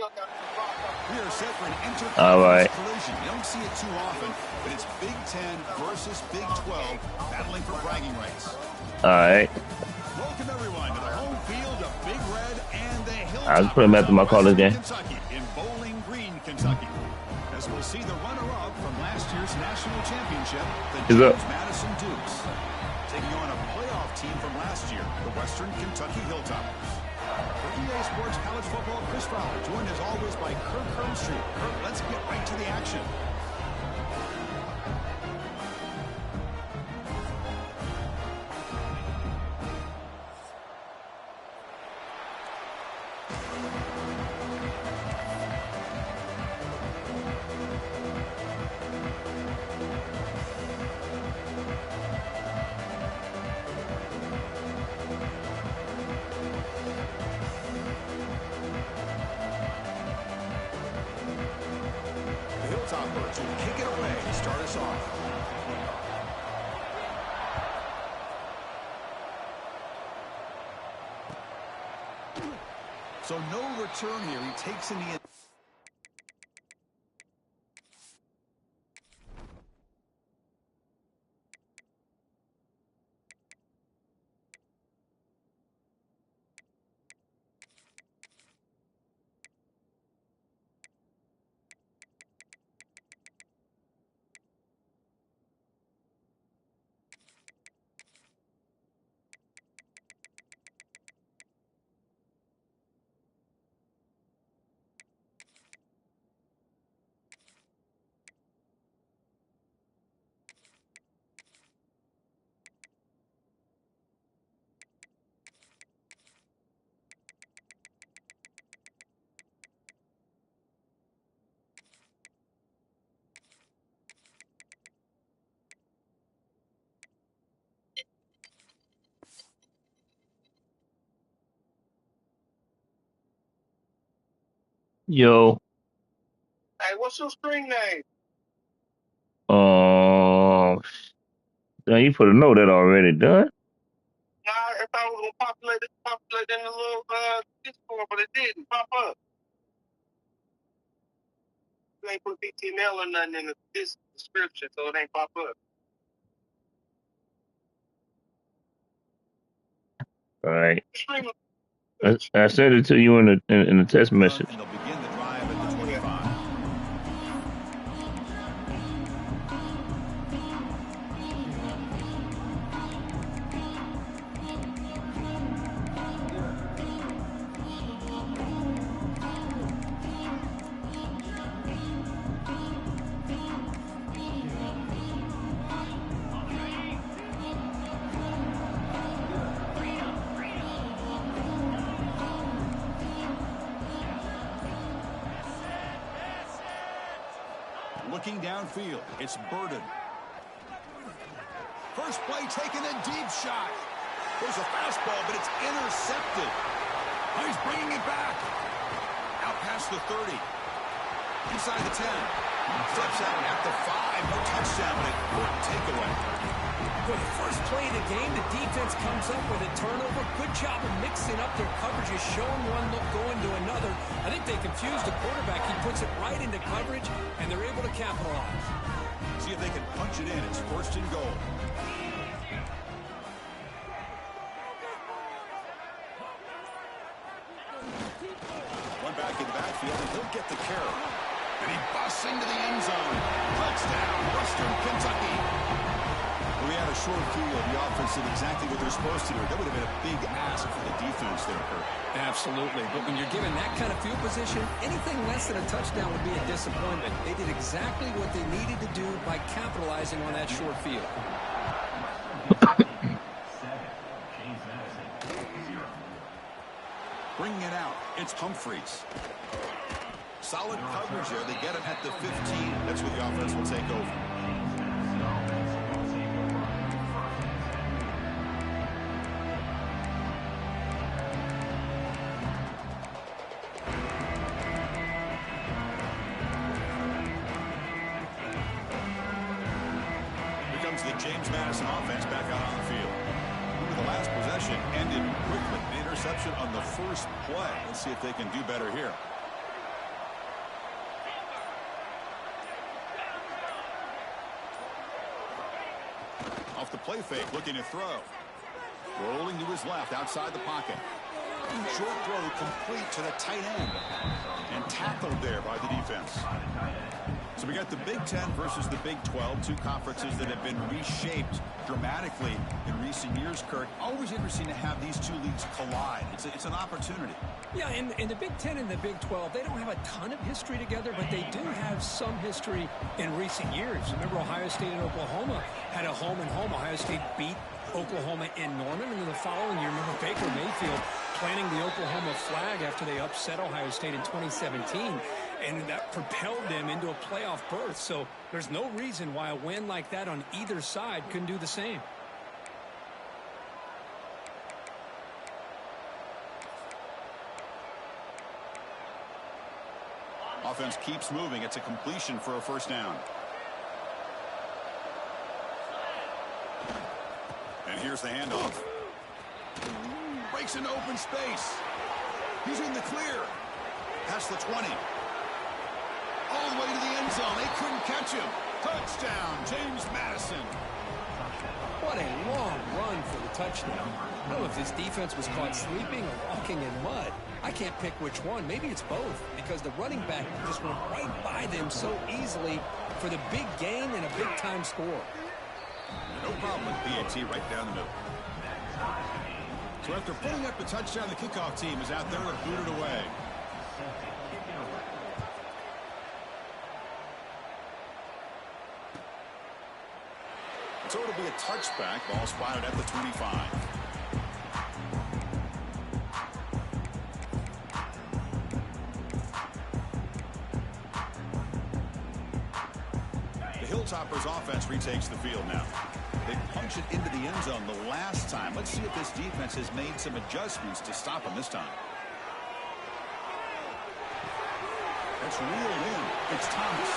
We are set for an All right. collision. You don't see it too often, but it's Big 10 versus Big 12 battling for bragging rights. All right. Welcome everyone to the home field of Big Red and the I'll just put him after my college game. Kentucky in Bowling Green, Kentucky. As we'll see the runner-up from last year's national championship, the James Madison Dukes, taking on a playoff team from last year, the Western Kentucky Hilltoppers. For EA Sports College Football, Chris Fowler, joined as always by Kirk Hermstreet. Kirk, let's get right to the action. Hilltoppers will kick it away to start us off. So no return here. He takes in the... Yo. Hey, what's your screen name? Now you put a note that already done. Nah, if I was gonna populate in the little Discord, but it didn't pop up. You ain't put BTML or nothing in this description, so it ain't pop up. All right. I sent it to you in the text message. And they'll begin the drive at the 25. Looking downfield, it's Burden. First play taken, a deep shot. There's a fastball, but it's intercepted. Oh, he's bringing it back. Out past the 30. Inside the 10. Steps out at the 5. No touchdown, but important takeaway. For the first play of the game, the defense comes up with a turnover. Good job of mixing up their coverages, showing one look, going to another. I think they confused the quarterback. He puts it right into coverage, and they're able to capitalize. See if they can punch it in. It's first and goal. One back in the backfield, and he'll get the carry. And he busts into the end zone. Touchdown, Western Kentucky. We had a short field. The offense did exactly what they're supposed to do. That would have been a big ask for the defense there, Kurt. Absolutely. But when you're given that kind of field position, anything less than a touchdown would be a disappointment. They did exactly what they needed to do by capitalizing on that short field. Bringing it out, it's Humphreys. Solid coverage there. They get him at the 15. That's where the offense will take over. Here comes the James Madison offense back out on the field. The last possession ended quickly. An interception on the first play. Let's see if they can do better here. the play fake, looking to throw. Rolling to his left, outside the pocket. Short throw complete to the tight end. And tackled there by the defense. So we got the Big Ten versus the Big 12, two conferences that have been reshaped dramatically in recent years, Kirk. Always interesting to have these two leagues collide. It's an opportunity. Yeah, and the Big Ten and the Big 12, they don't have a ton of history together, but they do have some history in recent years. Remember, Ohio State and Oklahoma had a home-and-home. Ohio State beat Oklahoma in Norman, and then the following year, remember Baker Mayfield planting the Oklahoma flag after they upset Ohio State in 2017, and that propelled them into a playoff berth. So there's no reason why a win like that on either side couldn't do the same. Offense keeps moving. It's a completion for a first down. And here's the handoff. Breaks into open space. He's in the clear. Past the 20. All the way to the end zone. They couldn't catch him. Touchdown, James Madison. What a long run for the touchdown. I don't know if this defense was caught sleeping or walking in mud. I can't pick which one. Maybe it's both, because the running back just went right by them so easily for the big gain and a big-time score. No problem with PAT right down the middle. So after putting up the touchdown, the kickoff team is out there to boot it away. So it'll be a touchback. Ball spotted at the 25. The Hilltoppers offense retakes the field now. They punch it into the end zone the last time. Let's see if this defense has made some adjustments to stop them this time. That's reeled in. It's Thomas.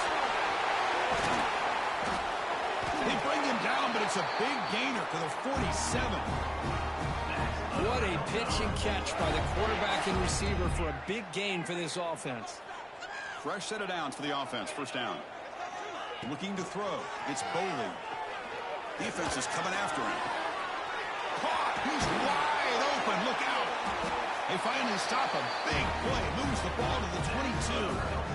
They bring him down, but it's a big gainer to the 47. What a pitch and catch by the quarterback and receiver for a big gain for this offense. Fresh set of downs for the offense. First down. Looking to throw. It's Boley. Defense is coming after him. Caught. He's wide open. Look out. They finally stop him. Big play. Moves the ball to the 22.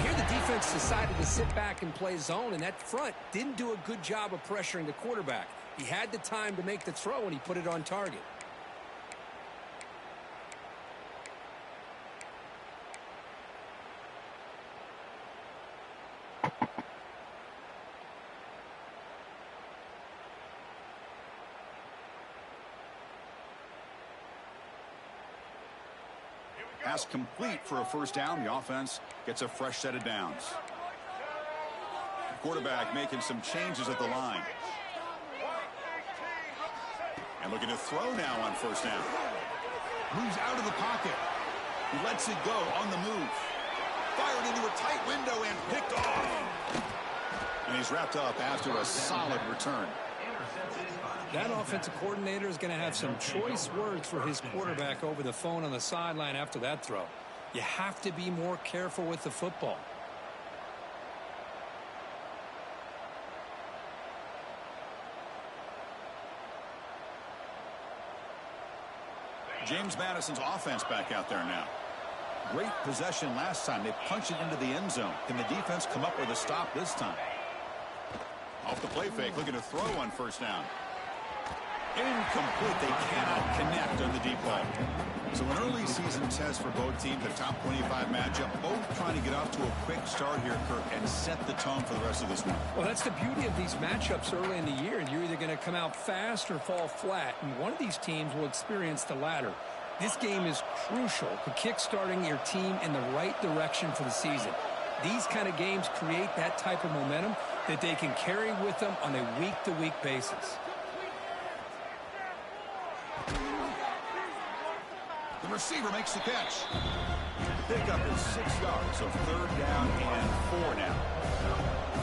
Here the defense decided to sit back and play zone, and that front didn't do a good job of pressuring the quarterback. He had the time to make the throw, and he put it on target. Pass complete for a first down. The offense gets a fresh set of downs. The quarterback making some changes at the line. And looking to throw now on first down. Moves out of the pocket. He lets it go on the move. Fired into a tight window and picked off. And he's wrapped up after a solid return. That offensive coordinator is going to have some choice words for his quarterback over the phone on the sideline after that throw. You have to be more careful with the football. James Madison's offense back out there now. Great possession last time. They punched it into the end zone. Can the defense come up with a stop this time? Off the play fake, looking to throw on first down. Incomplete. They cannot connect on the deep ball. So an early season test for both teams, the top 25 matchup, both trying to get off to a quick start here, Kirk, and set the tone for the rest of this one. Well, that's the beauty of these matchups early in the year. You're either going to come out fast or fall flat, and one of these teams will experience the latter. This game is crucial for kick-starting your team in the right direction for the season. These kind of games create that type of momentum that they can carry with them on a week-to-week basis. The receiver makes the catch. The pickup is 6 yards, so third down and 4 now.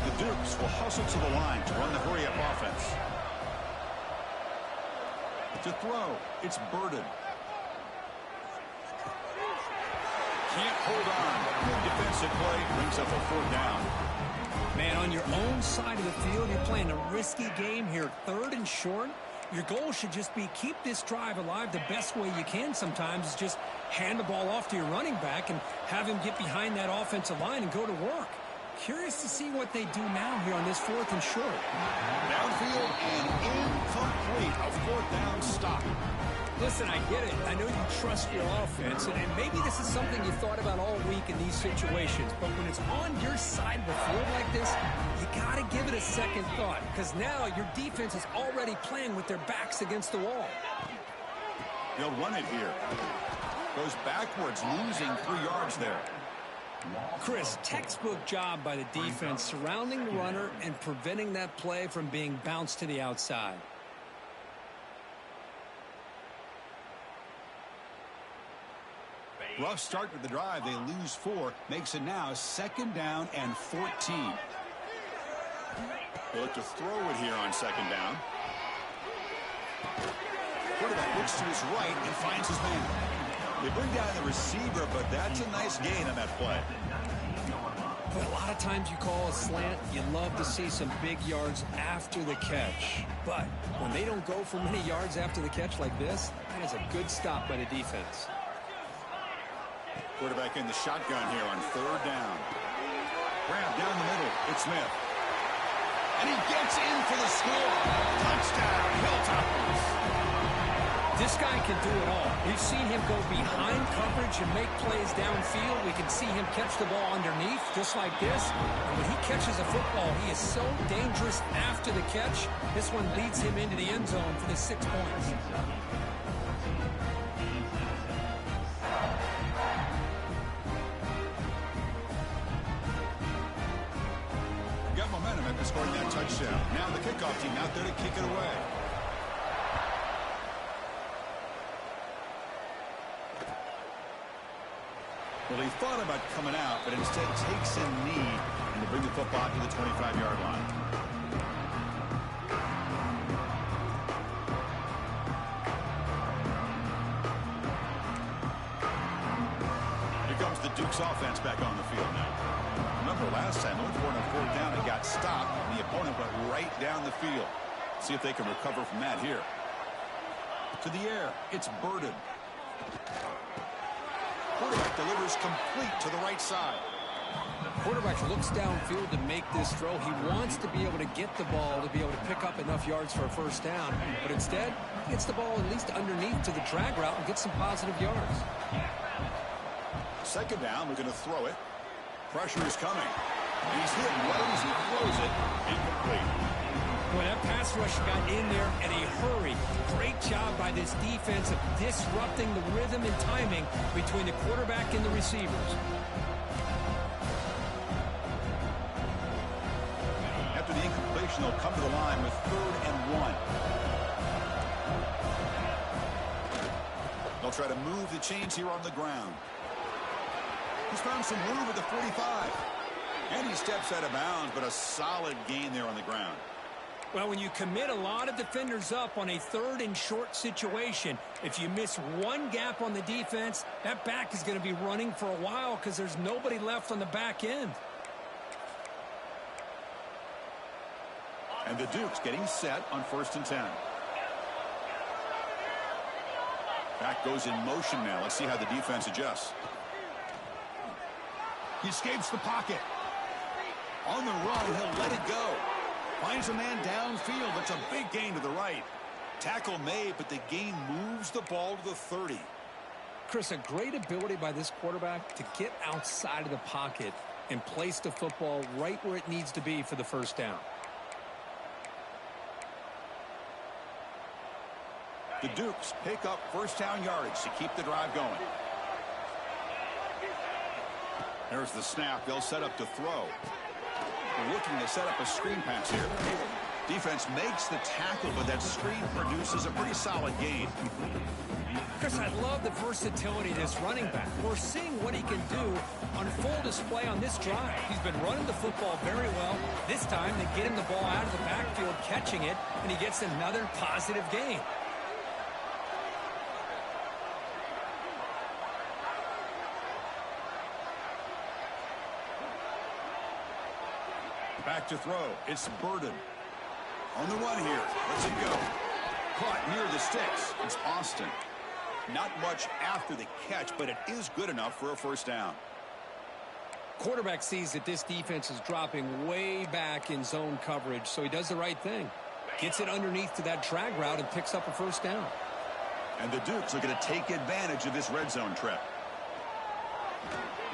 The Dukes will hustle to the line to run the hurry-up offense. To throw, it's Burden. Can't hold on. Good defensive play. Brings up a 4th down. Man, on your own side of the field, you're playing a risky game here. 3rd and short. Your goal should just be keep this drive alive the best way you can sometimes is just hand the ball off to your running back and have him get behind that offensive line and go to work. Curious to see what they do now here on this 4th and short. Downfield and incomplete. A 4th down stop. Listen, I get it. I know you trust your offense, and maybe this is something you thought about all week in these situations, but when it's on your side of the field like this, you got to give it a second thought, because now your defense is already playing with their backs against the wall. They'll run it here. Goes backwards, losing 3 yards there. Chris, textbook job by the defense surrounding the runner and preventing that play from being bounced to the outside. Rough start to the drive. They lose 4. Makes it now 2nd down and 14. They'll look to throw it here on 2nd down. Quarterback looks to his right and finds his man. They bring down the receiver, but that's a nice gain on that play. But a lot of times you call a slant, you love to see some big yards after the catch. But when they don't go for many yards after the catch like this, that is a good stop by the defense. Quarterback in the shotgun here on 3rd down. Grab down the middle. It's Smith. And he gets in for the score. Touchdown, Hilltoppers. This guy can do it all. We've seen him go behind coverage and make plays downfield. We can see him catch the ball underneath, just like this. And when he catches a football, he is so dangerous after the catch. This one leads him into the end zone for the 6 points. Got momentum after scoring that touchdown. Now the kickoff team out there to kick it away. Well, he thought about coming out, but instead takes a knee and to bring the football to the 25-yard line. Here comes the Duke's offense back on the field now. Remember last time, they went for it on 4th down and got stopped, and the opponent went right down the field. See if they can recover from that here. To the air, it's Burden. Quarterback delivers complete to the right side. Quarterback looks downfield to make this throw. He wants to be able to get the ball to be able to pick up enough yards for a 1st down. But instead, he gets the ball at least underneath to the drag route and gets some positive yards. 2nd down, we're going to throw it. Pressure is coming. And he's hit right as he throws it. Incomplete. Well, that pass rush got in there in a hurry. Great job by this defense of disrupting the rhythm and timing between the quarterback and the receivers. After the incompletion, they'll come to the line with 3rd and 1. They'll try to move the chains here on the ground. He's found some room at the 45. And he steps out of bounds, but a solid gain there on the ground. Well, when you commit a lot of defenders up on a 3rd and short situation, if you miss one gap on the defense, that back is going to be running for a while because there's nobody left on the back end. And the Dukes getting set on 1st and 10. Back goes in motion now. Let's see how the defense adjusts. He escapes the pocket. On the run, he'll let it go. Finds a man downfield. That's a big gain to the right. Tackle made, but the gain moves the ball to the 30. Chris, a great ability by this quarterback to get outside of the pocket and place the football right where it needs to be for the 1st down. The Dukes pick up 1st down yardage to keep the drive going. There's the snap. They'll set up to throw. They're looking to set up a screen pass here. Defense makes the tackle, but that screen produces a pretty solid gain. Chris, I love the versatility of this running back. We're seeing what he can do on full display on this drive. He's been running the football very well. This time, they get him the ball out of the backfield, catching it, and he gets another positive gain. Back to throw. It's Burden. On the run here. Let's it go. Caught near the sticks. It's Austin. Not much after the catch, but it is good enough for a first down. Quarterback sees that this defense is dropping way back in zone coverage, so he does the right thing. Gets it underneath to that drag route and picks up a first down. And the Dukes are going to take advantage of this red zone trip.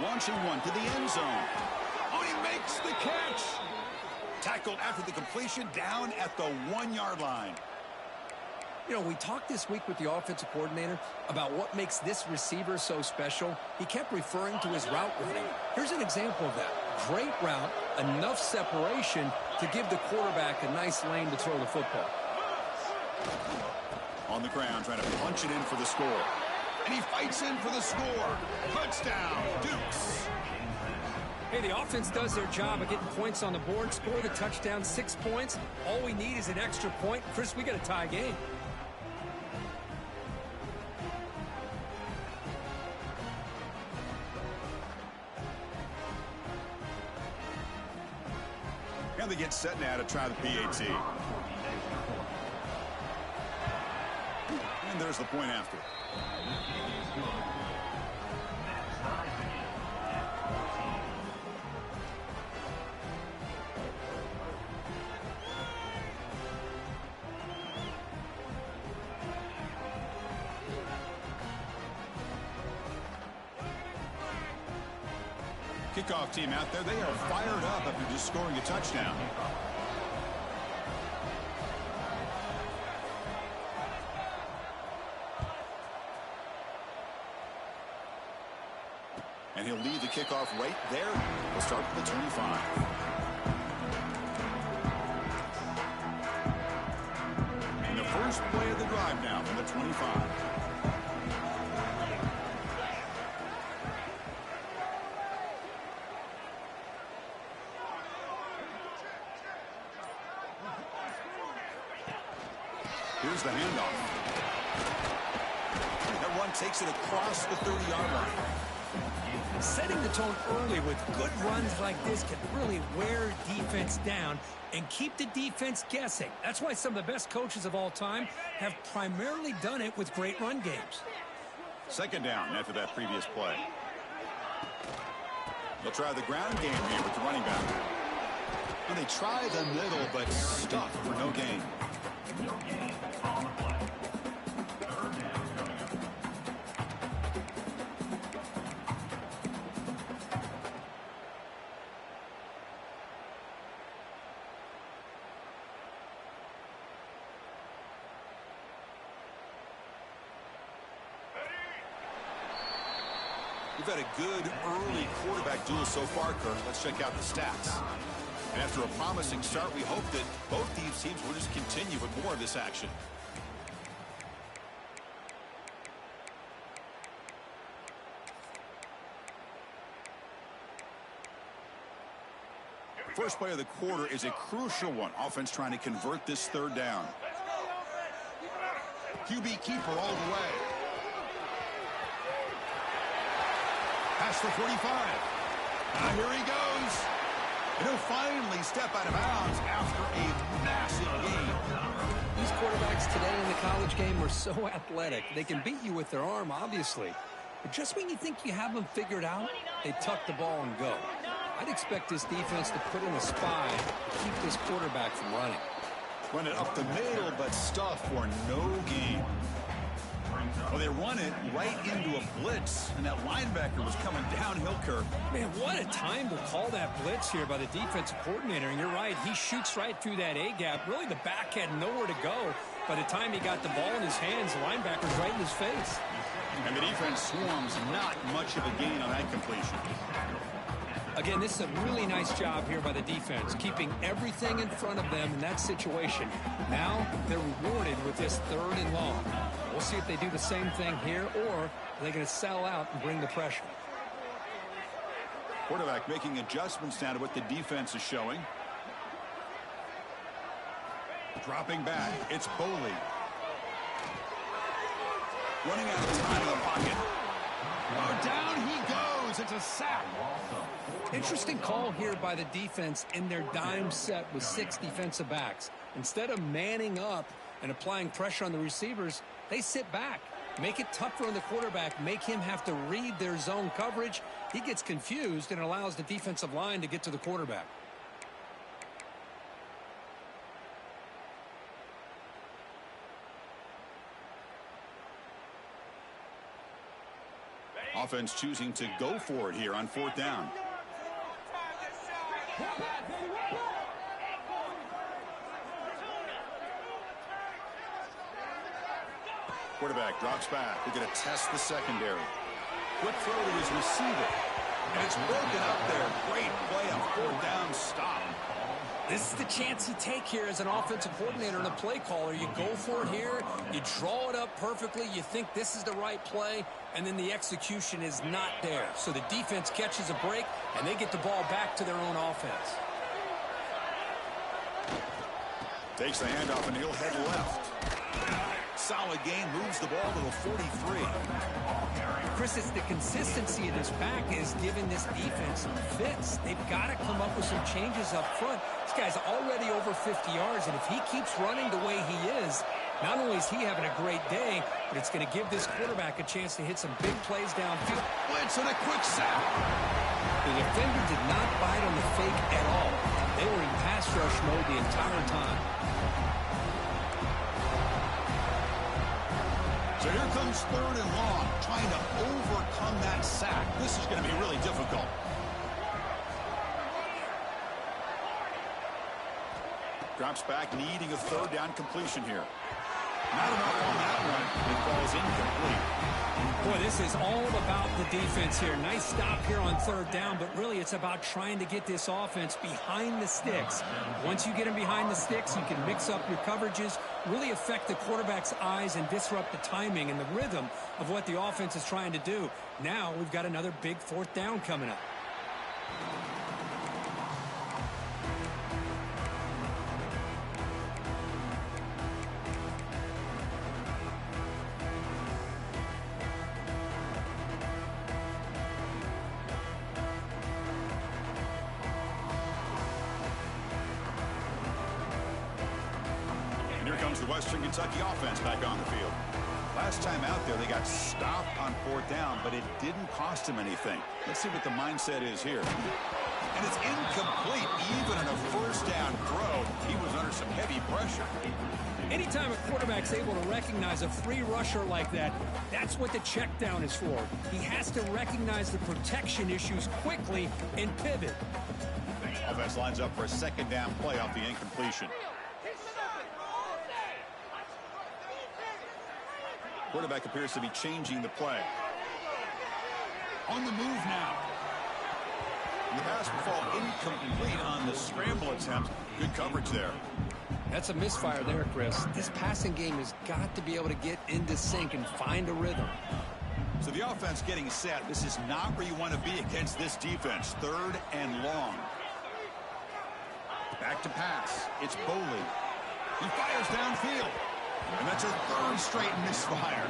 Launching one to the end zone. Oh, he makes the catch. Tackled after the completion down at the 1-yard line. You know, we talked this week with the offensive coordinator about what makes this receiver so special. He kept referring to his route running. Here's an example of that. Great route, enough separation to give the quarterback a nice lane to throw the football. On the ground, trying to punch it in for the score. And he fights in for the score. Touchdown, Dukes. Hey, the offense does their job of getting points on the board, score the touchdown, 6 points. All we need is an extra point. Chris, we got a tie game. And they get set now to try the PAT. And there's the point after. Kickoff team out there, they are fired up after just scoring a touchdown. And he'll lead the kickoff right there. We'll start with the 25. And the first play of the drive now from the 25. Here's the handoff. That run takes it across the 30-yard line. Setting the tone early with good runs like this can really wear defense down and keep the defense guessing. That's why some of the best coaches of all time have primarily done it with great run games. Second down after that previous play. They'll try the ground game here with the running back. And they try the middle, but stuck for no gain. We've had a good early quarterback duel so far, Kirk. Let's check out the stats. And after a promising start, we hope that both these teams will just continue with more of this action. First play of the quarter is a crucial one. Offense trying to convert this third down. QB keeper all the way. Past the 45. Here he goes. And he'll finally step out of bounds after a massive gain. These quarterbacks today in the college game are so athletic. They can beat you with their arm, obviously. But just when you think you have them figured out, they tuck the ball and go. I'd expect this defense to put in a spy to keep this quarterback from running. Run it up the middle, but stuff for no gain. Well, they run it right into a blitz, and that linebacker was coming downhill, Kirk. Man, what a time to call that blitz here by the defensive coordinator. And you're right, he shoots right through that A-gap. Really, the back had nowhere to go. By the time he got the ball in his hands, the linebacker's right in his face. And the defense swarms not much of a gain on that completion. Again, this is a really nice job here by the defense, keeping everything in front of them in that situation. Now they're rewarded with this 3rd and long. We'll see if they do the same thing here, or are they going to sell out and bring the pressure. Quarterback making adjustments now to what the defense is showing. Dropping back, it's Boley. Running out of time in the pocket. Oh, down he goes. as it's a sack. Interesting call here by the defense in their dime set with 6 defensive backs. Instead of manning up and applying pressure on the receivers, they sit back. Make it tougher on the quarterback. Make him have to read their zone coverage. He gets confused and allows the defensive line to get to the quarterback. Offense choosing to go for it here on 4th down. Quarterback drops back. We're going to test the secondary. Quick throw to his receiver. And it's broken up there. Great play on 4th down stop. This is the chance you take here as an offensive coordinator and a play caller. You go for it here. You draw it up perfectly. You think this is the right play, and then the execution is not there. So the defense catches a break, and they get the ball back to their own offense. Takes the handoff, and he'll head left. Solid gain, moves the ball to the 43. Chris, it's the consistency of this back is giving this defense fits. They've got to come up with some changes up front. This guy's already over 50 yards, and if he keeps running the way he is, not only is he having a great day, but it's going to give this quarterback a chance to hit some big plays downfield. Blitz and a quick sack. The defender did not bite on the fake at all. They were in pass rush mode the entire time. So here comes 3rd and long, trying to overcome that sack. This is going to be really difficult. Drops back, needing a 3rd down completion here. Not enough on that one. It falls incomplete. Boy, this is all about the defense here. Nice stop here on 3rd down, but really it's about trying to get this offense behind the sticks. Once you get them behind the sticks, you can mix up your coverages, really affect the quarterback's eyes and disrupt the timing and the rhythm of what the offense is trying to do. Now we've got another big 4th down coming up. The Western Kentucky offense back on the field. Last time out there, they got stopped on 4th down, but it didn't cost them anything. Let's see what the mindset is here. And it's incomplete. Even on a 1st down throw, he was under some heavy pressure. Anytime a quarterback's able to recognize a free rusher like that, that's what the check down is for. He has to recognize the protection issues quickly and pivot. Offense lines up for a 2nd down play off the incompletion. Quarterback appears to be changing the play. On the move now. The pass will fall incomplete on the scramble attempt. Good coverage there. That's a misfire there, Chris. This passing game has got to be able to get into sync and find a rhythm. So the offense getting set. This is not where you want to be against this defense. 3rd and long. Back to pass. It's Boley. He fires downfield. And that's a 3rd straight misfire.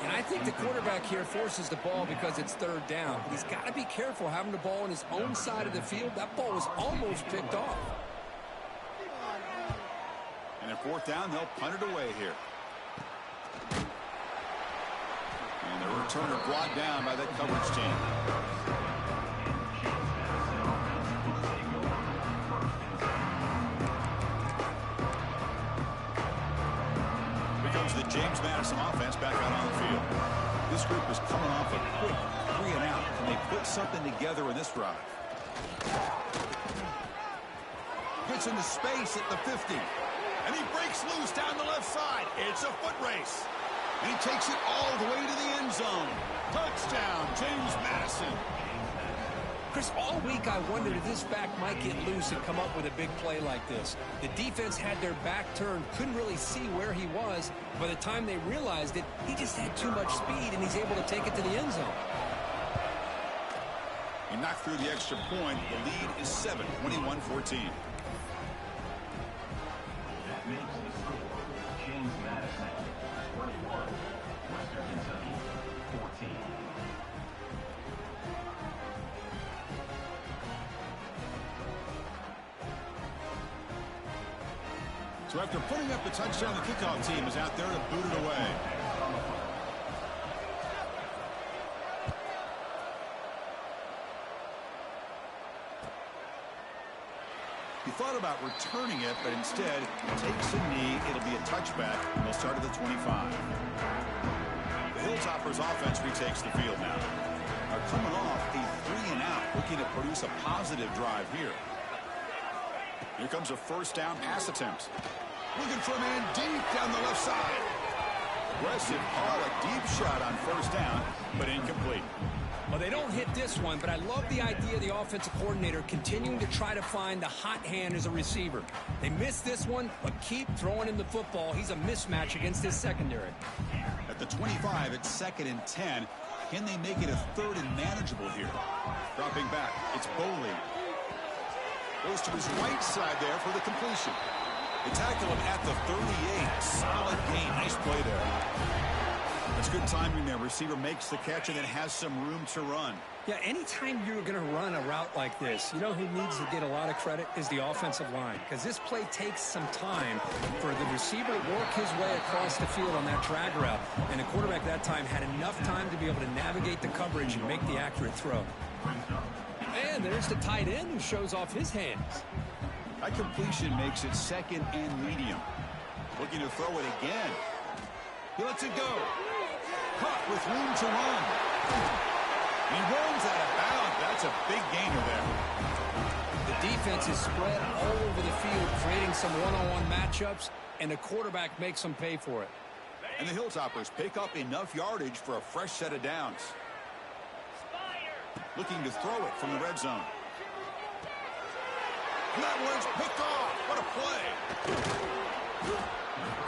And I think the quarterback here forces the ball because it's 3rd down. But he's got to be careful having the ball on his own side of the field. That ball was almost picked off. And at 4th down, they'll punt it away here. And the returner brought down by that coverage team. The James Madison offense back out on the field. This group is coming off a quick 3 and out. Can they put something together in this drive? Gets into space at the 50. And he breaks loose down the left side. It's a foot race. And he takes it all the way to the end zone. Touchdown, James Madison. Chris, all week I wondered if this back might get loose and come up with a big play like this. The defense had their back turned, couldn't really see where he was. By the time they realized it, he just had too much speed, and he's able to take it to the end zone. He knocked through the extra point. The lead is 7, 21-14. That makes the score James Madison, 21, Western Kentucky, 14. So after putting up the touchdown, the kickoff team is out there to boot it away. He thought about returning it, but instead takes a knee. It'll be a touchback, and they'll start at the 25. The Hilltoppers offense retakes the field now. Are coming off a 3-and-out, looking to produce a positive drive here. Here comes a first down pass attempt. Looking for a man deep down the left side. Aggressive call, a deep shot on first down, but incomplete. Well, they don't hit this one, but I love the idea of the offensive coordinator continuing to try to find the hot hand as a receiver. They missed this one, but keep throwing him the football. He's a mismatch against his secondary. At the 25, it's 2nd and 10. Can they make it a 3rd and manageable here? Dropping back, it's Boley. Goes to his right side there for the completion. They tackle him at the 38. Solid gain. Nice play there. That's good timing there. Receiver makes the catch and then has some room to run. Yeah, anytime you're going to run a route like this, you know who needs to get a lot of credit is the offensive line, because this play takes some time for the receiver to work his way across the field on that drag route, and the quarterback that time had enough time to be able to navigate the coverage and make the accurate throw. And there's the tight end who shows off his hands. That completion makes it 2nd and medium. Looking to throw it again. He lets it go. Caught with room to run. He runs out of bounds. That's a big gainer there. The defense is spread all over the field, creating some one-on-one matchups, and the quarterback makes them pay for it. And the Hilltoppers pick up enough yardage for a fresh set of downs. Looking to throw it from the red zone. And that one's picked off. What a play.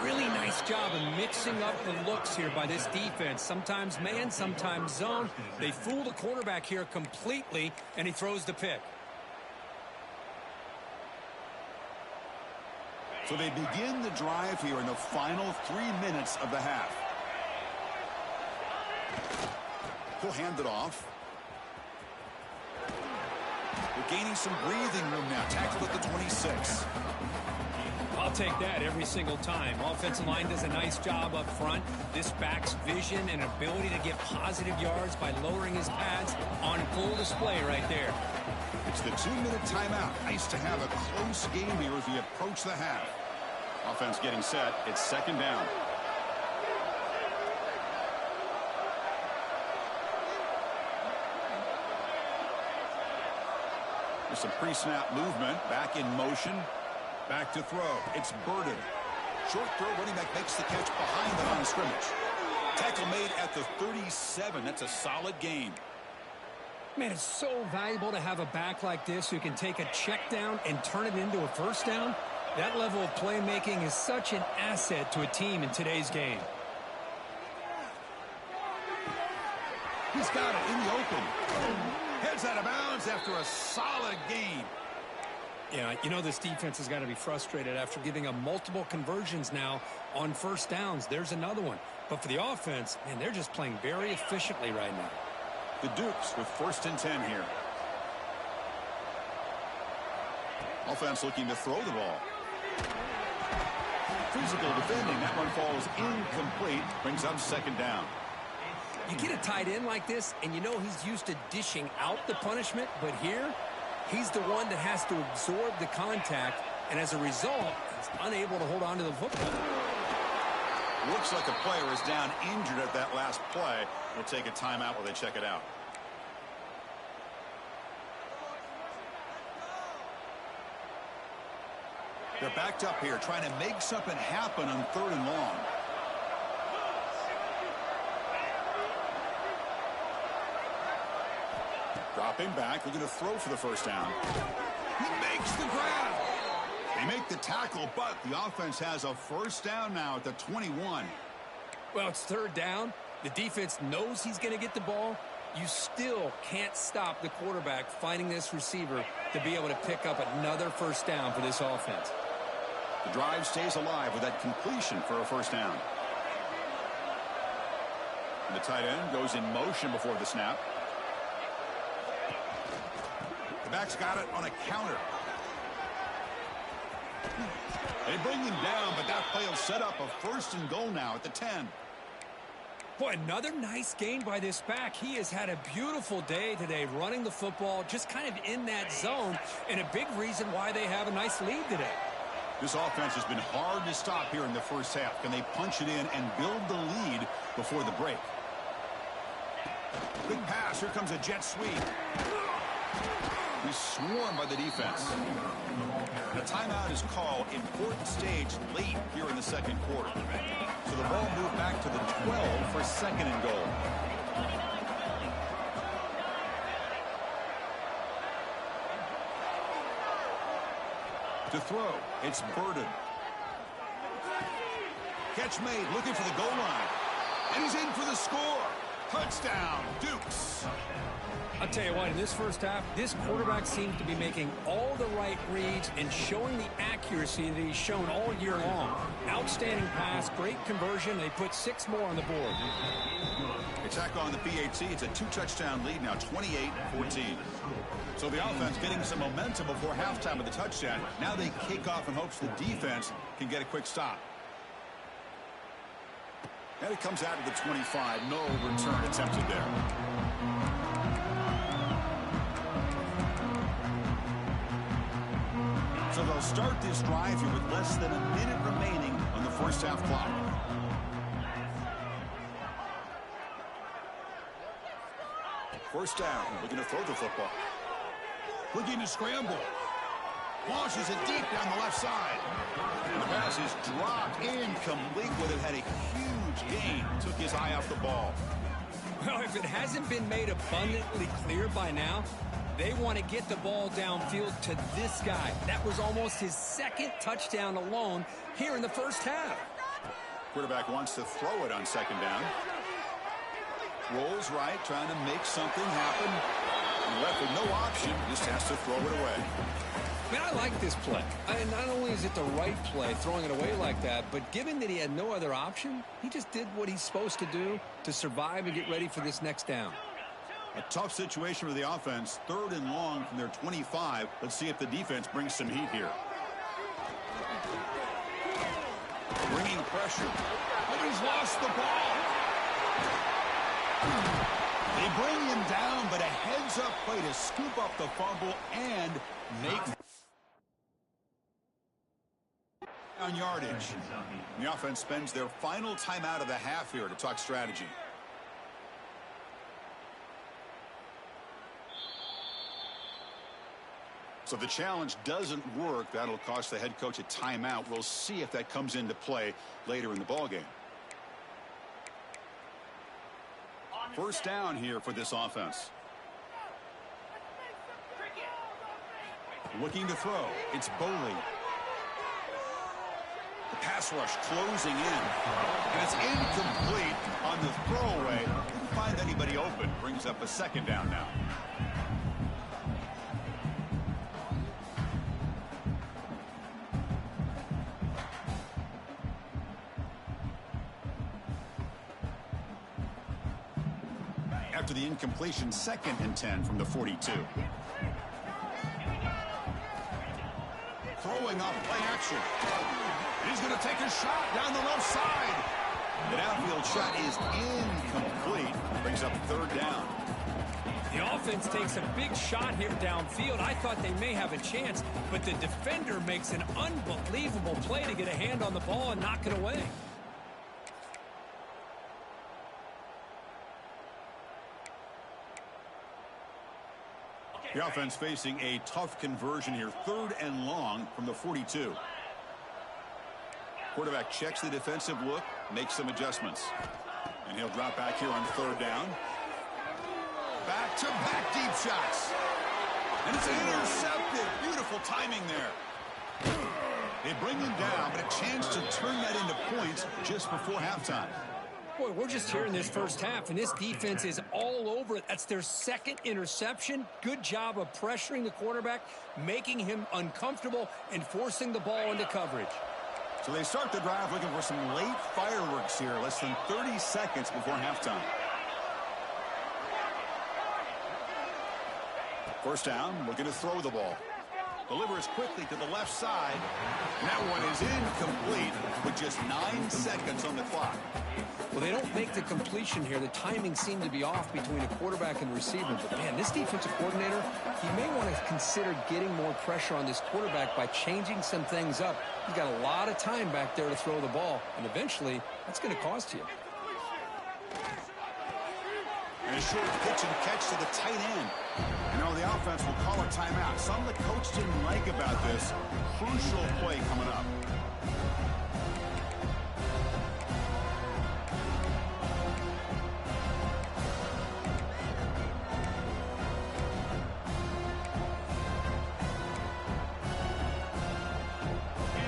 Really nice job of mixing up the looks here by this defense. Sometimes man, sometimes zone. They fool the quarterback here completely, and he throws the pick. So they begin the drive here in the final 3 minutes of the half. He'll hand it off. They're gaining some breathing room now. Tackled at the 26. I'll take that every single time. Offensive line does a nice job up front. This back's vision and ability to get positive yards by lowering his pads on full display right there. It's the 2-minute timeout. Nice to have a close game here as we approach the half. Offense getting set. It's 2nd down. There's some pre-snap movement. Back in motion. Back to throw. It's Burden. Short throw. Running back makes the catch behind the line of scrimmage. Tackle made at the 37. That's a solid gain. Man, it's so valuable to have a back like this who can take a check down and turn it into a first down. That level of playmaking is such an asset to a team in today's game. He's got it in the open. Heads out of bounds after a solid gain. Yeah, you know this defense has got to be frustrated after giving up multiple conversions now on first downs. There's another one. But for the offense, man, they're just playing very efficiently right now. The Dukes with 1st and 10 here. Offense looking to throw the ball. Physical defending. That one falls incomplete. Brings up 2nd down. You get a tight end like this, and you know he's used to dishing out the punishment, but here, he's the one that has to absorb the contact, and as a result, he's unable to hold on to the football. Looks like a player is down injured at that last play. We'll take a timeout while they check it out. They're backed up here, trying to make something happen on 3rd and long. Dropping back, looking to throw for the first down. He makes the grab. They make the tackle, but the offense has a first down now at the 21. Well, it's 3rd down. The defense knows he's going to get the ball. You still can't stop the quarterback finding this receiver to be able to pick up another first down for this offense. The drive stays alive with that completion for a first down. And the tight end goes in motion before the snap. The back's got it on a counter. They bring him down, but that play will set up a 1st and goal now at the 10. Boy, another nice gain by this back. He has had a beautiful day today running the football, just kind of in that zone, and a big reason why they have a nice lead today. This offense has been hard to stop here in the first half. Can they punch it in and build the lead before the break? Quick pass. Here comes a jet sweep. He's swarmed by the defense. The timeout is called. Important stage late here in the second quarter. So the ball moved back to the 12 for 2nd and goal. To throw, it's Burden. Catch made, looking for the goal line. And he's in for the score. Touchdown, Dukes. I'll tell you what, in this first half, this quarterback seems to be making all the right reads and showing the accuracy that he's shown all year long. Outstanding pass, great conversion. They put 6 more on the board. Attack on the PAT. It's a 2-touchdown lead now, 28-14. So the offense getting some momentum before halftime with the touchdown. Now they kick off in hopes the defense can get a quick stop. And it comes out to the 25. No return attempted there. So they'll start this drive here with less than a minute remaining on the first half clock. First down, looking to throw the football. Looking to scramble. Launches it deep down the left side. And the pass is dropped incomplete. Would have had a huge gain. Took his eye off the ball. Well, if it hasn't been made abundantly clear by now, they want to get the ball downfield to this guy. That was almost his 2nd touchdown alone here in the first half. Quarterback wants to throw it on 2nd down. Rolls right, trying to make something happen. And left with no option, just has to throw it away. Man, I like this play. And not only is it the right play, throwing it away like that, but given that he had no other option, he just did what he's supposed to do to survive and get ready for this next down. A tough situation for the offense. 3rd and long from their 25. Let's see if the defense brings some heat here. Bringing pressure. Nobody's lost the ball. They bring him down, but a heads-up play to scoop up the fumble and make on yardage. The offense spends their final timeout of the half here to talk strategy. So the challenge doesn't work. That'll cost the head coach a timeout. We'll see if that comes into play later in the ballgame. First down here for this offense. Looking to throw. It's Boley. The pass rush closing in. And it's incomplete on the throwaway. Didn't find anybody open. Brings up a 2nd down now. After the incompletion, 2nd and 10 from the 42. Throwing off play action. He's going to take a shot down the left side. The downfield shot is incomplete. Brings up 3rd down. The offense takes a big shot here downfield. I thought they may have a chance, but the defender makes an unbelievable play to get a hand on the ball and knock it away. The offense facing a tough conversion here. 3rd and long from the 42. Quarterback checks the defensive look, makes some adjustments. And he'll drop back here on 3rd down. Back-to-back deep shots. And it's intercepted. Beautiful timing there. They bring him down, but a chance to turn that into points just before halftime. Boy, we're just here in this first half, and this defense is all over it. That's their 2nd interception. Good job of pressuring the quarterback, making him uncomfortable, and forcing the ball into coverage. So they start the drive looking for some late fireworks here, less than 30 seconds before halftime. First down, looking to throw the ball. Delivers quickly to the left side. That one is incomplete with just 9 seconds on the clock. Well, they don't make the completion here. The timing seemed to be off between a quarterback and receiver. But, man, this defensive coordinator, he may want to consider getting more pressure on this quarterback by changing some things up. He's got a lot of time back there to throw the ball, and eventually that's going to cost you. And a short pitch and catch to the tight end. You know, the offense will call a timeout. Something the coach didn't like about this. Crucial play coming up.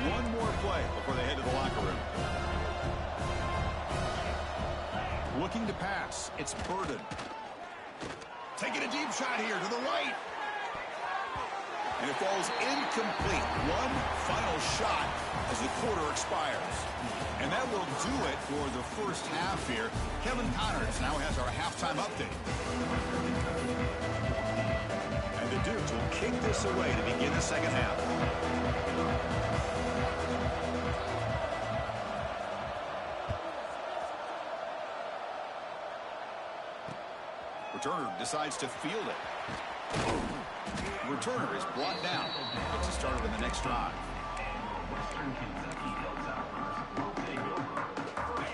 One more play before they head to the locker room. Looking to pass. It's Burden. Taking a deep shot here to the right. And it falls incomplete. One final shot as the quarter expires. And that will do it for the first half here. Kevin Connors now has our halftime update. And the Dukes will kick this away to begin the second half. Returner decides to field it. Returner is brought down. Gets it started in the next drive.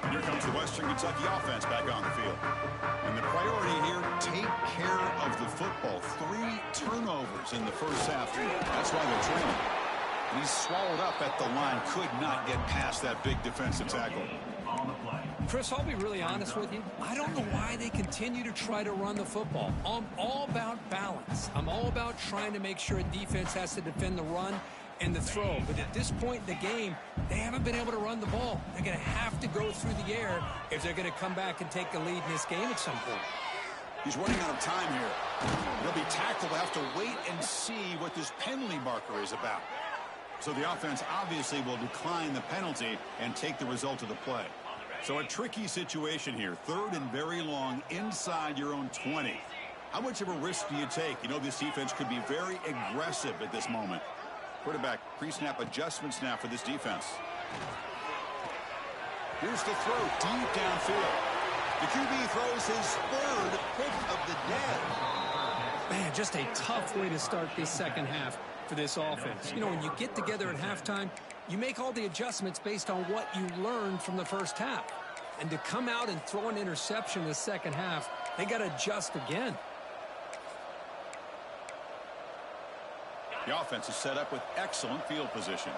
Here comes the Western Kentucky offense back on the field. And the priority here, take care of the football. 3 turnovers in the first half. That's why they're trailing. And he's swallowed up at the line. Could not get past that big defensive tackle. Chris, I'll be really honest with you. I don't know why they continue to try to run the football. I'm all about balance. I'm all about trying to make sure a defense has to defend the run and the throw. But at this point in the game, they haven't been able to run the ball. They're going to have to go through the air if they're going to come back and take the lead in this game at some point. He's running out of time here. He'll be tackled. They'll have to wait and see what this penalty marker is about. So the offense obviously will decline the penalty and take the result of the play. So a tricky situation here. 3rd and very long inside your own 20. How much of a risk do you take? You know this defense could be very aggressive at this moment. Quarterback pre-snap adjustments now for this defense. Here's the throw deep downfield. The QB throws his 3rd pick of the day. Man, just a tough way to start this second half for this offense. You know, when you get together at halftime, you make all the adjustments based on what you learned from the first half. And to come out and throw an interception in the second half, they got to adjust again. The offense is set up with excellent field position.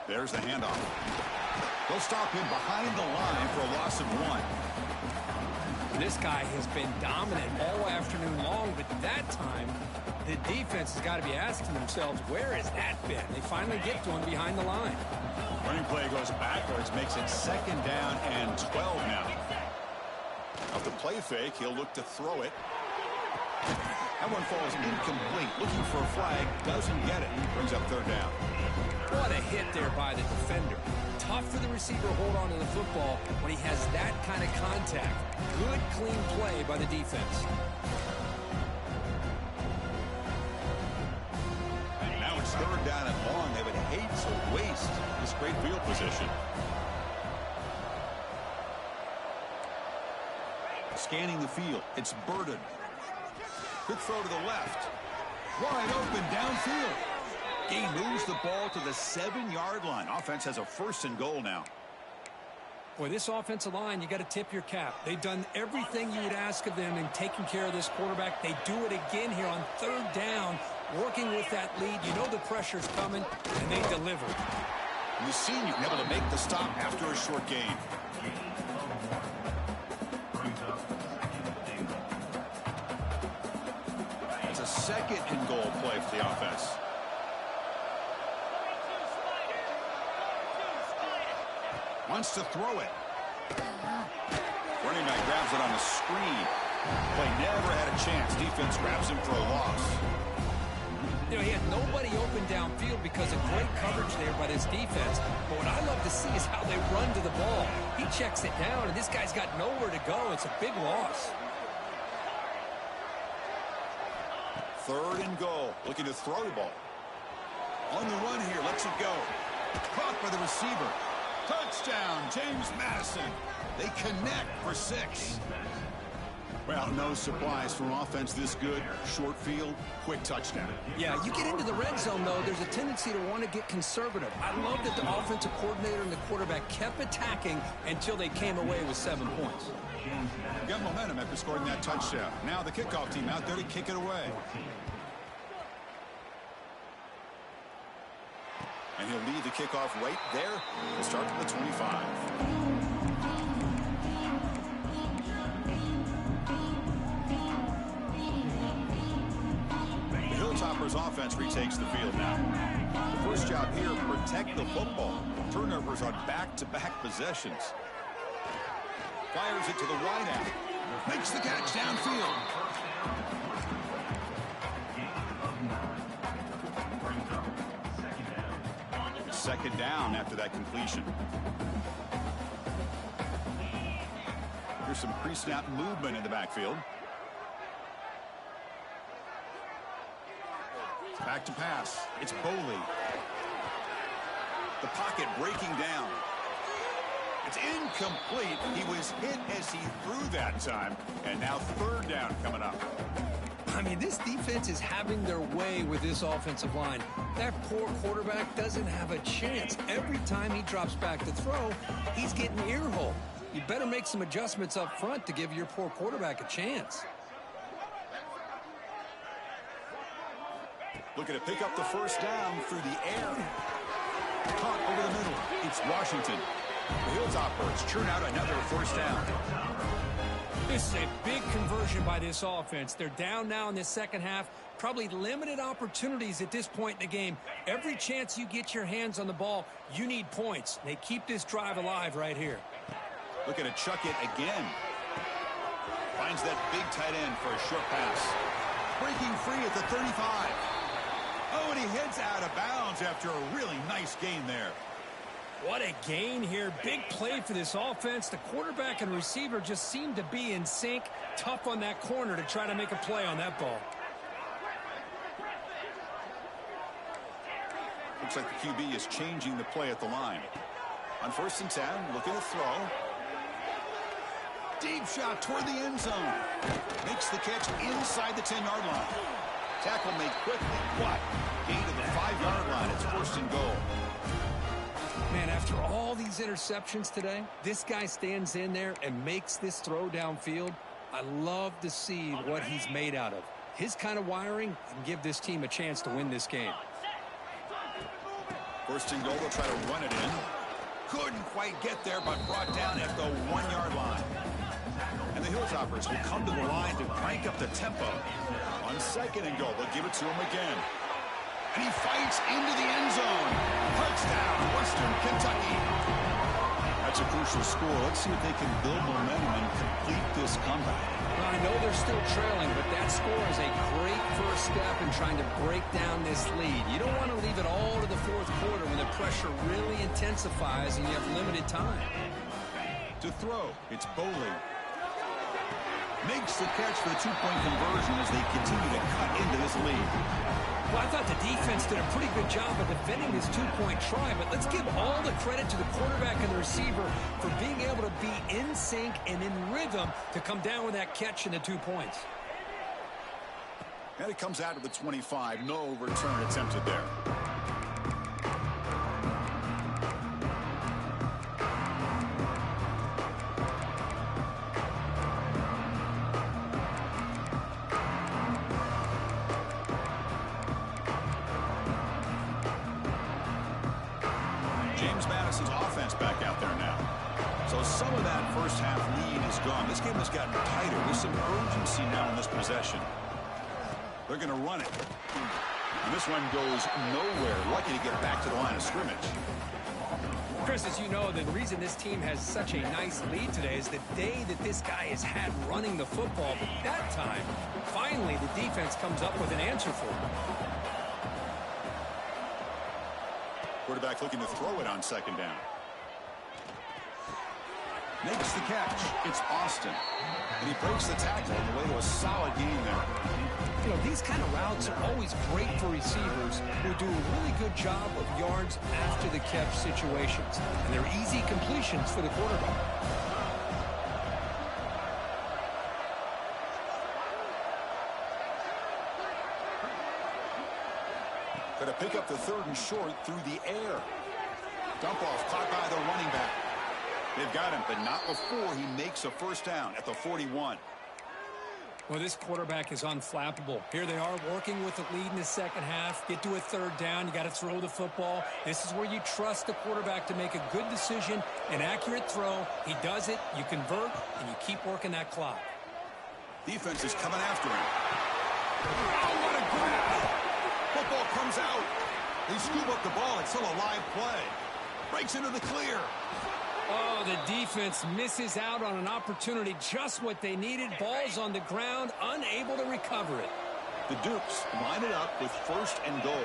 There's the handoff. They'll stop him behind the line for a loss of 1. This guy has been dominant all afternoon long, but that time, the defense has got to be asking themselves, where has that been? They finally get to him behind the line. Running play goes backwards, makes it 2nd down and 12 now. Off the play fake, he'll look to throw it. That one falls incomplete. Looking for a flag, doesn't get it. Brings up 3rd down. What a hit there by the defender. Tough for the receiver to hold on to the football when he has that kind of contact. Good, clean play by the defense. Now it's 3rd down and long. They would hate to waste this great field position. Scanning the field. It's Burden. Quick throw to the left. Wide open downfield. He moves the ball to the 7-yard line. Offense has a 1st and goal now. Boy, this offensive line, you got to tip your cap. They've done everything you would ask of them in taking care of this quarterback. They do it again here on 3rd down, working with that lead. You know the pressure's coming, and they deliver. And the senior able to make the stop after a short gain. It's a 2nd and goal play for the offense. Wants to throw it. Running back grabs it on the screen. Play never had a chance. Defense grabs him for a loss. You know, he had nobody open downfield because of great coverage there by this defense. But what I love to see is how they run to the ball. He checks it down, and this guy's got nowhere to go. It's a big loss. 3rd and goal. Looking to throw the ball. On the run here. Lets it go. Caught by the receiver. Touchdown, James Madison. They connect for 6. Well, no surprise from offense this good. Short field, quick touchdown. Yeah, you get into the red zone, though, there's a tendency to want to get conservative. I love that the offensive coordinator and the quarterback kept attacking until they came away with 7 points. Got momentum after scoring that touchdown. Now the kickoff team out there to kick it away. And he'll lead the kickoff right there to start to the 25. Hilltoppers offense retakes the field now. The first job here, protect the football. Turnovers on back-to-back possessions. Fires it to the wideout. Makes the catch downfield. Second down after that completion. Here's some pre-snap movement in the backfield. Back to pass. It's Boley. The pocket breaking down. It's incomplete. He was hit as he threw that time. And now 3rd down coming up. I mean, this defense is having their way with this offensive line. That poor quarterback doesn't have a chance. Every time he drops back to throw, he's getting ear-hole. You better make some adjustments up front to give your poor quarterback a chance. Looking to pick up the first down through the air. Caught over the middle. It's Washington. The Hilltoppers churn out another first down. This is a big conversion by this offense. They're down now in this second half. Probably limited opportunities at this point in the game. Every chance you get your hands on the ball, you need points. They keep this drive alive right here. Looking to chuck it again. Finds that big tight end for a short pass. Breaking free at the 35. Oh, and he heads out of bounds after a really nice gain there. What a gain here. Big play for this offense. The quarterback and receiver just seem to be in sync. Tough on that corner to try to make a play on that ball. Looks like the QB is changing the play at the line. On 1st and 10, looking to throw. Deep shot toward the end zone. Makes the catch inside the 10-yard line. Tackle made quickly, but gain to the 5-yard line. It's 1st and goal. Man, after all these interceptions today, this guy stands in there and makes this throw downfield. I love to see what he's made out of. His kind of wiring can give this team a chance to win this game. 1st and goal, they'll try to run it in. Couldn't quite get there, but brought down at the 1-yard line. And the Hilltoppers will come to the line to crank up the tempo. On 2nd and goal, they'll give it to him again. And he fights into the end zone. Touchdown, Western Kentucky. That's a crucial score. Let's see if they can build momentum and complete this comeback. Well, I know they're still trailing, but that score is a great first step in trying to break down this lead. You don't want to leave it all to the 4th quarter when the pressure really intensifies and you have limited time. To throw, it's Boley. Makes the catch for the 2-point conversion as they continue to cut into this lead. Well, I thought the defense did a pretty good job of defending this 2-point try, but let's give all the credit to the quarterback and the receiver for being able to be in sync and in rhythm to come down with that catch and the 2 points. And it comes out of the 25. No return attempted there. James Madison's offense back out there now. So some of that first half lead is gone. This game has gotten tighter. There's some urgency now in this possession. They're going to run it. And this one goes nowhere. Lucky to get back to the line of scrimmage. Chris, as you know, the reason this team has such a nice lead today is the day that this guy has had running the football. But that time, finally, the defense comes up with an answer for him. Quarterback looking to throw it on 2nd down. Makes the catch. It's Austin. And he breaks the tackle on the way to a solid gain there. You know, these kind of routes are always great for receivers who do a really good job of yards after the catch situations. And they're easy completions for the quarterback. Going to pick up the 3rd and short through the air. Dump off caught by the running back. They've got him, but not before he makes a first down at the 41. Well, this quarterback is unflappable. Here they are working with the lead in the second half. Get to a 3rd down. You got to throw the football. This is where you trust the quarterback to make a good decision, an accurate throw. He does it, you convert, and you keep working that clock. Defense is coming after him. Oh, what a grab! Football comes out. They scoop up the ball. It's still a live play. Breaks into the clear. Oh, the defense misses out on an opportunity, just what they needed. Ball's on the ground, unable to recover it. The Dukes line it up with 1st and goal.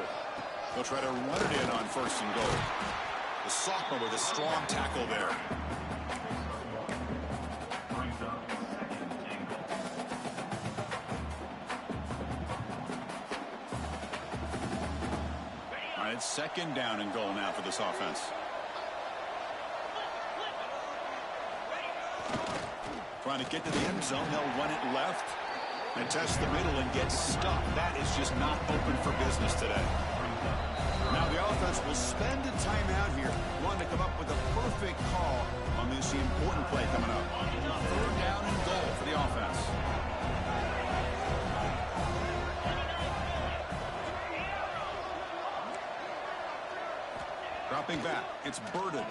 They'll try to run it in on 1st and goal. The sophomore with a strong tackle there. All right, it's 2nd down and goal now for this offense. Trying to get to the end zone. They'll run it left and test the middle and get stuck. That is just not open for business today. Now the offense will spend a timeout here. Wanting to come up with a perfect call on this important play coming up. 3rd down and goal for the offense. Dropping back. It's Burden.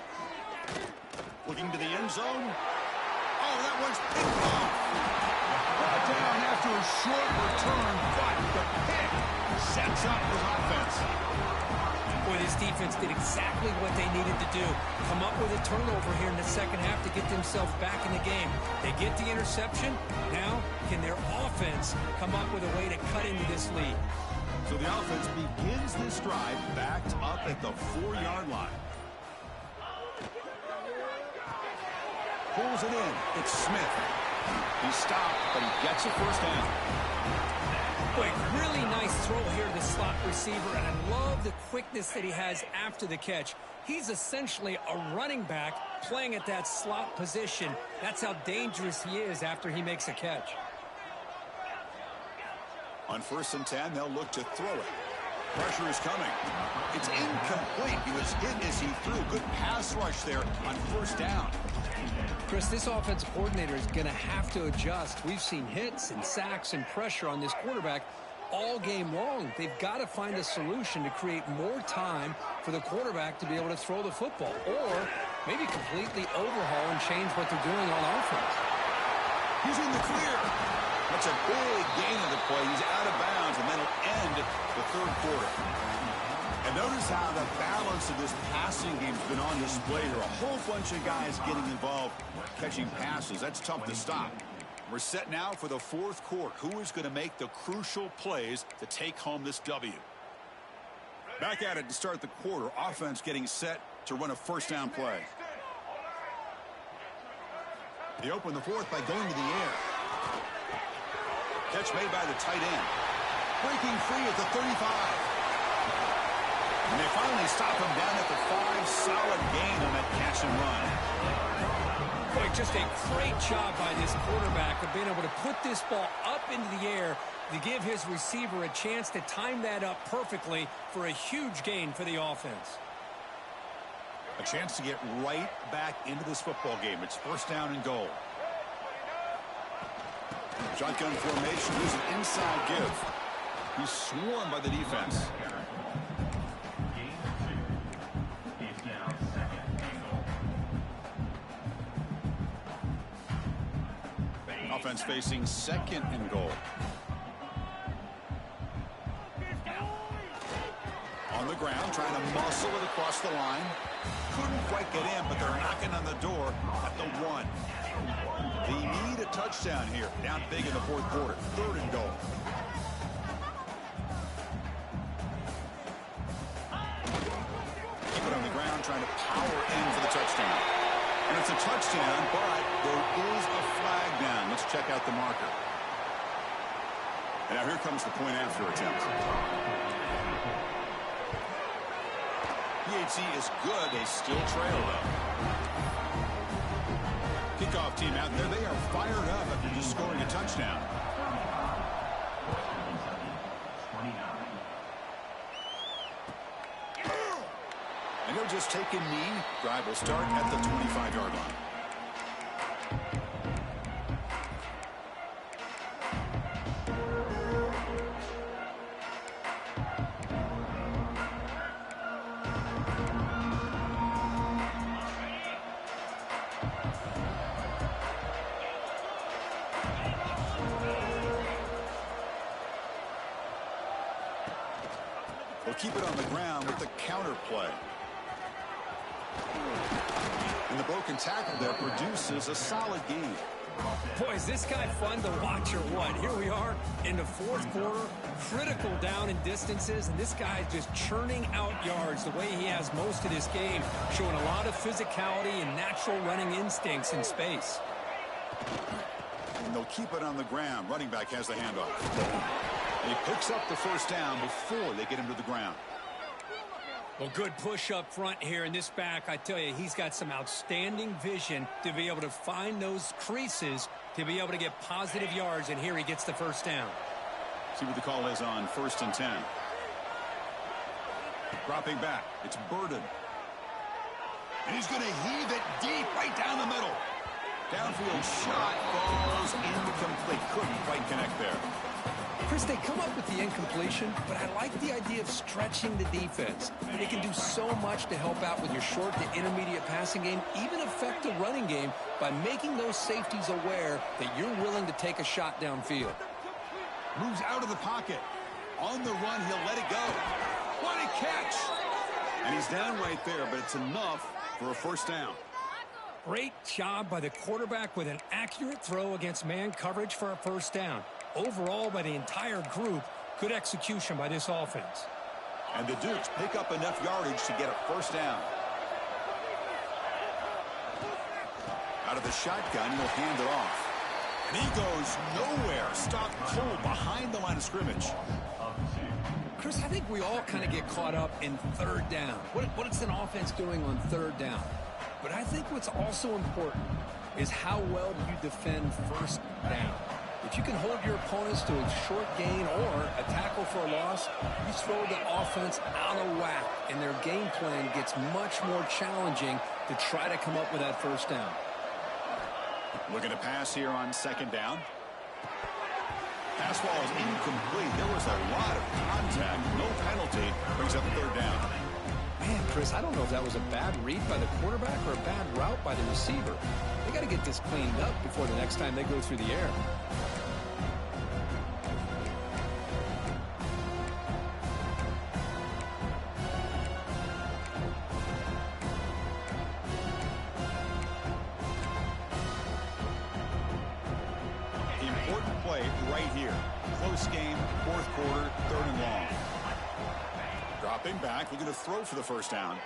Looking to the end zone. Oh, that one's picked off. Brought down after a short return, but the pick sets up his offense. Boy, this defense did exactly what they needed to do. Come up with a turnover here in the second half to get themselves back in the game. They get the interception. Now, can their offense come up with a way to cut into this lead? So the offense begins this drive backed up at the 4-yard line. Pulls it in. It's Smith. He stopped, but he gets a first down. Boy, really nice throw here to the slot receiver, and I love the quickness that he has after the catch. He's essentially a running back playing at that slot position. That's how dangerous he is after he makes a catch. On 1st and 10, they'll look to throw it. Pressure is coming. It's incomplete. He was hit as he threw. Good pass rush there on 1st down. Chris, this offensive coordinator is going to have to adjust. We've seen hits and sacks and pressure on this quarterback all game long. They've got to find a solution to create more time for the quarterback to be able to throw the football, or maybe completely overhaul and change what they're doing on offense. He's in the clear. That's a big gain of the play. He's out of bounds, and that'll end the 3rd quarter. And notice how the balance of this passing game's been on display here. A whole bunch of guys getting involved catching passes. That's tough to stop. We're set now for the 4th quarter. Who is going to make the crucial plays to take home this W? Back at it to start the quarter. Offense getting set to run a 1st down play. They open the 4th by going to the air. Catch made by the tight end. Breaking free at the 35. And they finally stop him down at the 5. Solid gain on that catch and run. Boy, just a great job by this quarterback of being able to put this ball up into the air to give his receiver a chance to time that up perfectly for a huge gain for the offense. A chance to get right back into this football game. It's 1st down and goal. Shotgun formation. Here's an inside give. He's swarmed by the defense. Offense facing 2nd and goal. On the ground, trying to muscle it across the line. Couldn't quite get in, but they're knocking on the door at the 1. They need a touchdown here. Down big in the 4th quarter. 3rd and goal. Keep it on the ground, trying to power in for the touchdown. And it's a touchdown, but there is a flag down. Let's check out the marker. And now here comes the point after attempt. PHC is good. They still trail, though. Kickoff team out there. They are fired up after just scoring a touchdown. And he'll just take a knee. Drive will start at the 25-yard line. They'll keep it on the ground with the counter play. And the broken tackle there produces a solid gain. Boy, is this guy fun to watch or what? Here we are in the fourth quarter, critical down in distances, and this guy is just churning out yards the way he has most of this game, showing a lot of physicality and natural running instincts in space. And they'll keep it on the ground. Running back has the handoff. And he picks up the first down before they get him to the ground. Well, good push up front here in this back. I tell you, he's got some outstanding vision to be able to find those creases to be able to get positive yards, and here he gets the first down. See what the call is on 1st and 10. Dropping back. It's Burden. And he's going to heave it deep right down the middle. Downfield shot falls incomplete. Couldn't quite connect there. Chris, they come up with the incompletion, but I like the idea of stretching the defense. They can do so much to help out with your short to intermediate passing game, even affect the running game by making those safeties aware that you're willing to take a shot downfield. Moves out of the pocket. On the run, he'll let it go. What a catch! And he's down right there, but it's enough for a first down. Great job by the quarterback with an accurate throw against man coverage for a first down. Overall, by the entire group, good execution by this offense. And the Dukes pick up enough yardage to get a first down. Out of the shotgun, he'll hand it off. And he goes nowhere. Stopped cold behind the line of scrimmage. Chris, I think we all kind of get caught up in third down. What is an offense doing on third down? But I think what's also important is how well do you defend first down. If you can hold your opponents to a short gain or a tackle for a loss, you throw the offense out of whack, and their game plan gets much more challenging to try to come up with that first down. Looking to pass here on second down. Pass ball is incomplete. There was a lot of contact. No penalty. Brings up third down. Man, Chris, I don't know if that was a bad read by the quarterback or a bad route by the receiver. They got to get this cleaned up before the next time they go through the air. Important play right here. Close game, fourth quarter, third and long. Dropping back, looking to throw for the first down.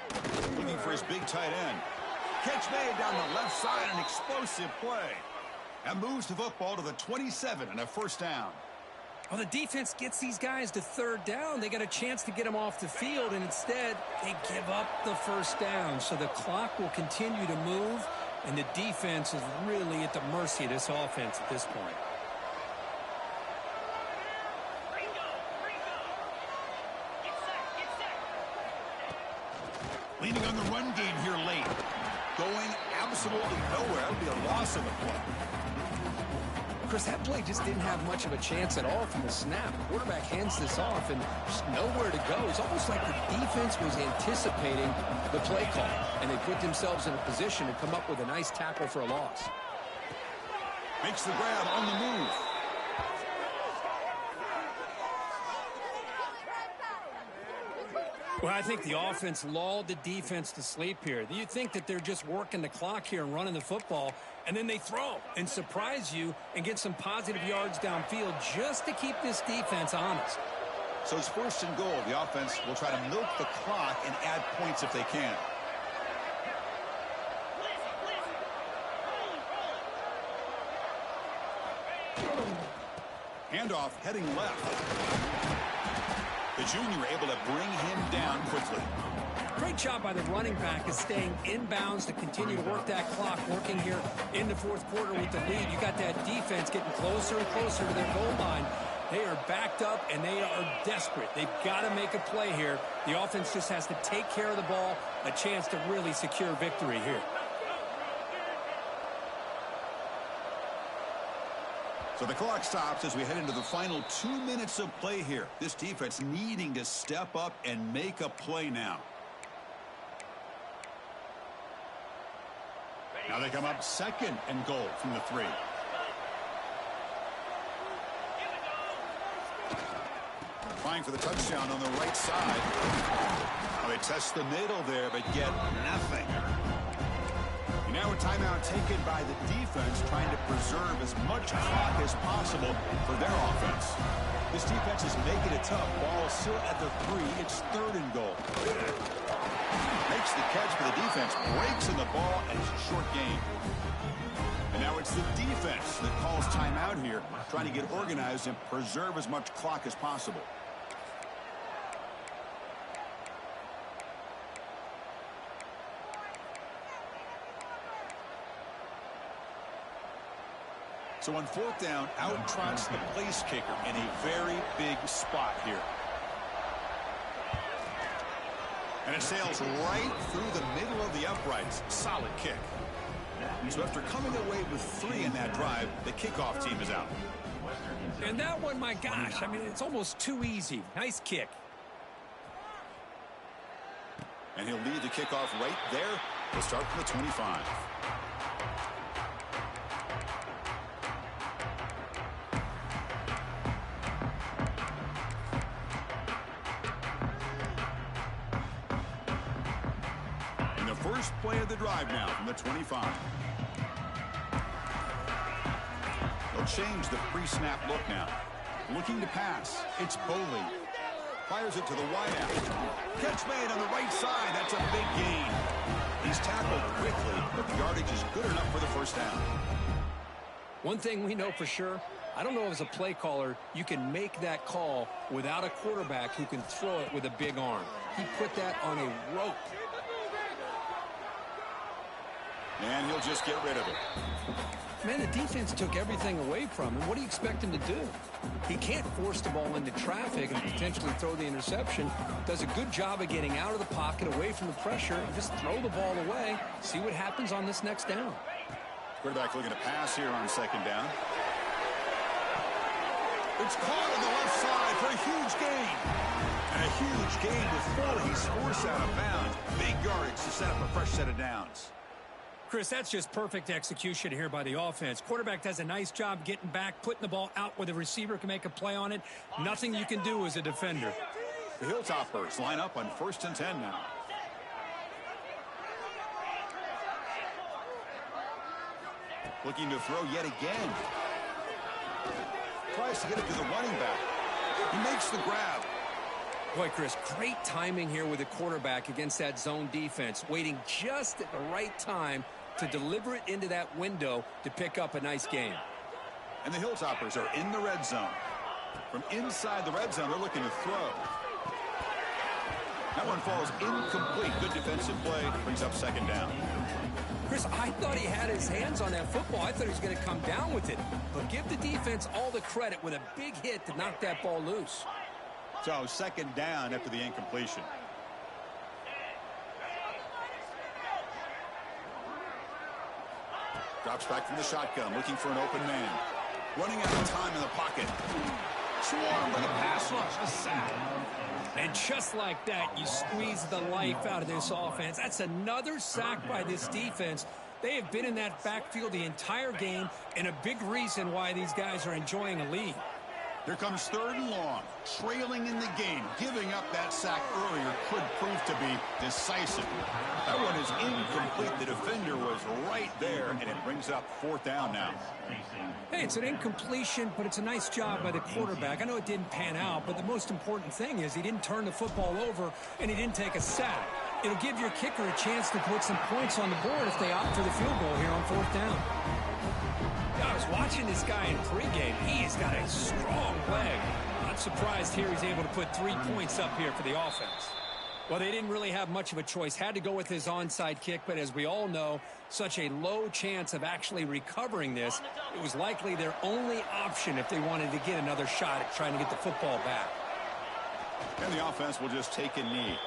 Looking for his big tight end. Catch made down the left side, an explosive play. And moves the football to the 27 and a first down. Well, the defense gets these guys to third down. They got a chance to get them off the field, and instead they give up the first down. So the clock will continue to move, and the defense is really at the mercy of this offense at this point. Leaning on the run game here late. Going absolutely nowhere. That would be a loss of the play. Chris, that play just didn't have much of a chance at all from the snap. The quarterback hands this off and just nowhere to go. It's almost like the defense was anticipating the play call, and they put themselves in a position to come up with a nice tackle for a loss. Makes the grab on the move. Well, I think the offense lulled the defense to sleep here. You think that they're just working the clock here and running the football, and then they throw and surprise you and get some positive yards downfield just to keep this defense honest. So it's first and goal. The offense will try to milk the clock and add points if they can. Handoff heading left. The junior able to bring him down quickly. Great job by the running back is staying inbounds to continue to work that clock, working here in the fourth quarter with the lead. You got that defense getting closer and closer to their goal line. They are backed up, and they are desperate. They've got to make a play here. The offense just has to take care of the ball, a chance to really secure victory here. So the clock stops as we head into the final 2 minutes of play here. This defense needing to step up and make a play now. Now they come up 2nd and goal from the 3. Trying for the touchdown on the right side. Well, they test the middle there, but get nothing. And now a timeout taken by the defense, trying to preserve as much clock as possible for their offense. This defense is making it tough. Ball still at the 3. It's 3rd and goal. Makes the catch for the defense, breaks in the ball, and it's a short game. And now it's the defense that calls timeout here, trying to get organized and preserve as much clock as possible. So on 4th down, out trots the place kicker in a very big spot here. And it sails right through the middle of the uprights. Solid kick. So after coming away with 3 in that drive, the kickoff team is out. And that one, my gosh, I mean, it's almost too easy. Nice kick. And he'll lead the kickoff right there. He'll start from the 25. First play of the drive now from the 25. They'll change the pre-snap look now. Looking to pass. It's Boley. Fires it to the wideout. Catch made on the right side. That's a big gain. He's tackled quickly, but the yardage is good enough for the first down. One thing we know for sure, I don't know as a play caller, you can make that call without a quarterback who can throw it with a big arm. He put that on a rope. And he'll just get rid of it. Man, the defense took everything away from him. What do you expect him to do? He can't force the ball into traffic and potentially throw the interception. Does a good job of getting out of the pocket, away from the pressure, and just throw the ball away. See what happens on this next down. Quarterback looking to pass here on 2nd down. It's caught on the left side for a huge gain. And a huge gain before he's forced out of bounds. Big yardage to set up a fresh set of downs. Chris, that's just perfect execution here by the offense. Quarterback does a nice job getting back, putting the ball out where the receiver can make a play on it. Nothing you can do as a defender. The Hilltoppers line up on 1st and 10 now. Looking to throw yet again. Tries to get it to the running back. He makes the grab. Boy, Chris, great timing here with the quarterback against that zone defense, waiting just at the right time to deliver it into that window to pick up a nice gain. And the Hilltoppers are in the red zone. From inside the red zone, they're looking to throw. That one falls incomplete. Good defensive play. Brings up 2nd down. Chris, I thought he had his hands on that football. I thought he was going to come down with it. But give the defense all the credit with a big hit to knock that ball loose. So 2nd down after the incompletion. Drops back from the shotgun, looking for an open man. Running out of time in the pocket. Swarmed by the pass rush. A sack. And just like that, you squeeze the life out of this offense. That's another sack by this defense. They have been in that backfield the entire game, and a big reason why these guys are enjoying a lead. Here comes 3rd and long, trailing in the game. Giving up that sack earlier could prove to be decisive. That one is incomplete. The defender was right there, and it brings up 4th down now. Hey, it's an incompletion, but it's a nice job by the quarterback. I know it didn't pan out, but the most important thing is he didn't turn the football over, and he didn't take a sack. It'll give your kicker a chance to put some points on the board if they opt for the field goal here on 4th down. I was Watching this guy in pregame, he's got a strong leg. Not surprised here he's able to put 3 points up here for the offense. Well, they didn't really have much of a choice. Had to go with his onside kick, but as we all know, such a low chance of actually recovering this. It was likely their only option if they wanted to get another shot at trying to get the football back. And the offense will just take a knee.